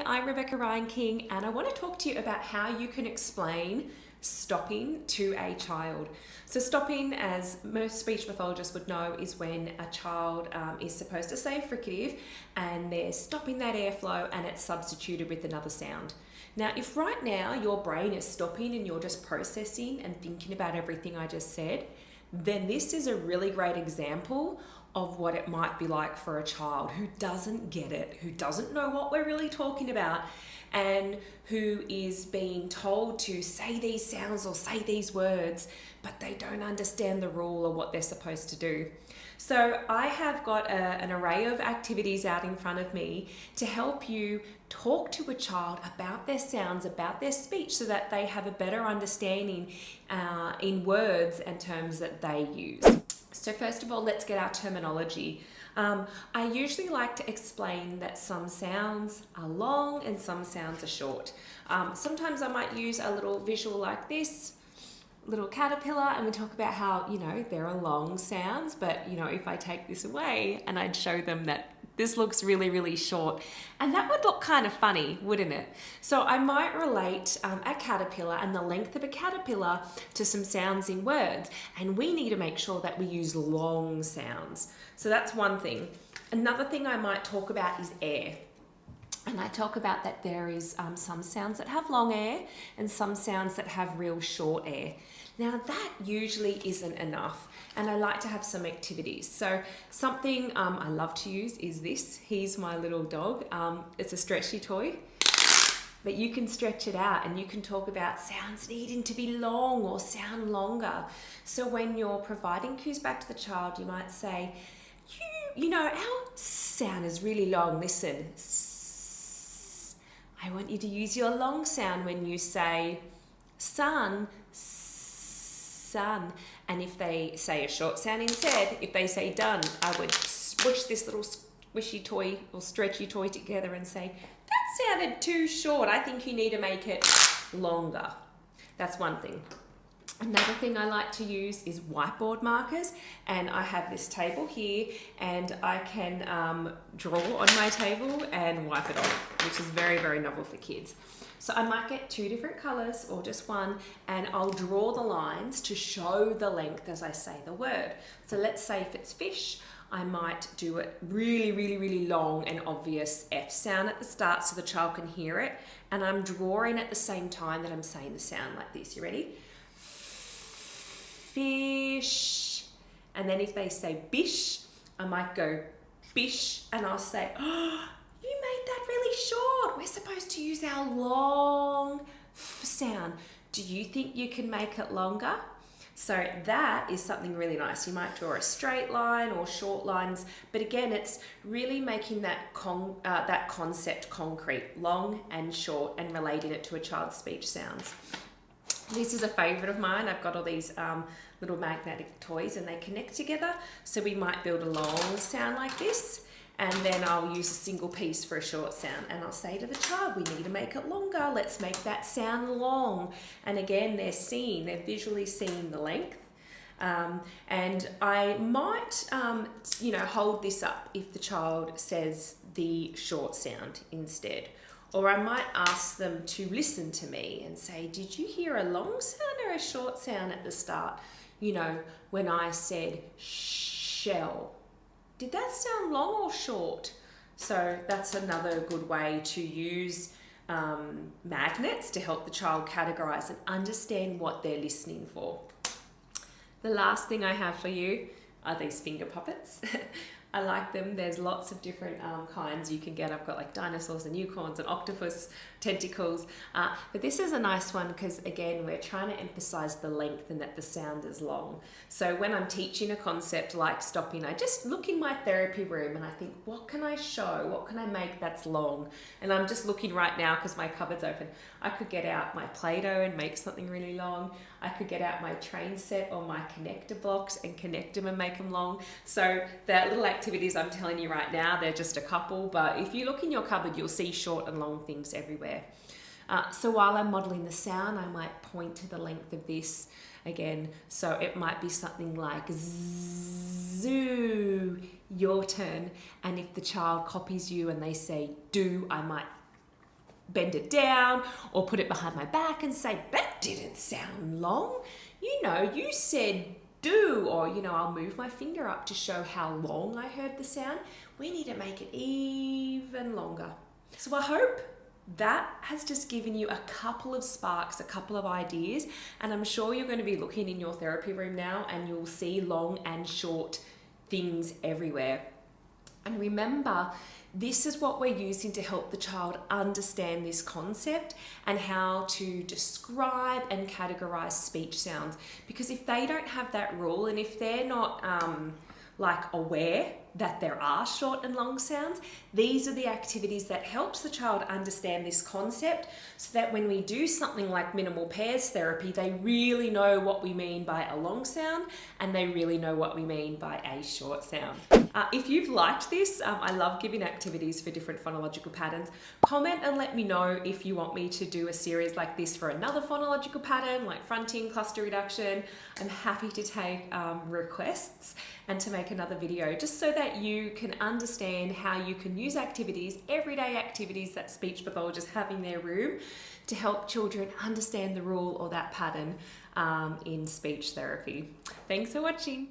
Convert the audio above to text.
I'm Rebecca Ryan King, and I want to talk to you about how you can explain stopping to a child. So stopping, as most speech pathologists would know, is when a child is supposed to say a fricative and they're stopping that airflow and it's substituted with another sound. Now, if right now your brain is stopping and you're just processing and thinking about everything I just said, then this is a really great example of what it might be like for a child who doesn't get it, who doesn't know what we're really talking about, and who is being told to say these sounds or say these words, but they don't understand the rule or what they're supposed to do. So I have got an array of activities out in front of me to help you talk to a child about their sounds, about their speech, so that they have a better understanding in words and terms that they use. So first of all, let's get our terminology. I usually like to explain that some sounds are long and some sounds are short. Sometimes I might use a little visual like this, little caterpillar, and we talk about how, there are long sounds, but, if I take this away and I'd show them that this looks really, really short, and that would look kind of funny, wouldn't it? So I might relate a caterpillar and the length of a caterpillar to some sounds in words, and we need to make sure that we use long sounds. So that's one thing. Another thing I might talk about is air. And I talk about that there is some sounds that have long air and some sounds that have real short air. Now that usually isn't enough, and I like to have some activities. So something I love to use is this. He's my little dog. It's a Stretchy toy, but you can stretch it out and you can talk about sounds needing to be long or sound longer. So when you're providing cues back to the child, you might say, our sound is really long. Listen. I want you to use your long sound when you say sun, sun. And if they say a short sound instead, if they say done, I would squish this little squishy toy or stretchy toy together and say, that sounded too short. I think you need to make it longer. That's one thing. Another thing I like to use is whiteboard markers, and I have this table here and I can draw on my table and wipe it off, which is very, very novel for kids. So I might get two different colors or just one, and I'll draw the lines to show the length as I say the word. So let's say if it's fish, I might do it really, really, really long and obvious F sound at the start so the child can hear it, and I'm drawing at the same time that I'm saying the sound like this. You ready? Fish. And then if they say bish, I might go bish, and I'll say, oh, you made that really short. We're supposed to use our long f sound. Do you think you can make it longer? So that is something really nice. You might draw a straight line or short lines, but again, it's really making that concept concrete, long and short, and relating it to a child's speech sounds. This is a favorite of mine. I've got all these little magnetic toys and they connect together. So we might build a long sound like this, and then I'll use a single piece for a short sound. And I'll say to the child, we need to make it longer. Let's make that sound long. And again, they're visually seeing the length. And I might, hold this up if the child says the short sound instead. Or I might ask them to listen to me and say, did you hear a long sound or a short sound at the start? When I said shell, did that sound long or short? So that's another good way to use magnets to help the child categorize and understand what they're listening for. The last thing I have for you are these finger puppets. I like them. There's lots of different kinds you can get. I've got like dinosaurs and unicorns and octopus tentacles. But this is a nice one because, again, we're trying to emphasize the length and that the sound is long. So when I'm teaching a concept like stopping, I just look in my therapy room and I think, what can I show? What can I make that's long? And I'm just looking right now because my cupboard's open. I could get out my Play-Doh and make something really long. I could get out my train set or my connector blocks and connect them and make them long. So the little activities I'm telling you right now, they're just a couple, but if you look in your cupboard, you'll see short and long things everywhere. So while I'm modeling the sound, I might point to the length of this again. So it might be something like zoo, your turn. And if the child copies you and they say do, I might bend it down or put it behind my back and say, that didn't sound long. You know, you said do, or, you know, I'll move my finger up to show how long I heard the sound. We need to make it even longer. So I hope that has just given you a couple of sparks, a couple of ideas, and I'm sure you're going to be looking in your therapy room now and you'll see long and short things everywhere. And remember, this is what we're using to help the child understand this concept and how to describe and categorize speech sounds. Because if they don't have that rule, and if they're not aware that there are short and long sounds, these are the activities that helps the child understand this concept, so that when we do something like minimal pairs therapy, they really know what we mean by a long sound and they really know what we mean by a short sound. If you've liked this, I love giving activities for different phonological patterns. Comment and let me know if you want me to do a series like this for another phonological pattern, like fronting, cluster reduction. I'm happy to take requests and to make another video, just so that you can understand how you can use activities, everyday activities that speech pathologists have in their room, to help children understand the rule or that pattern in speech therapy. Thanks for watching.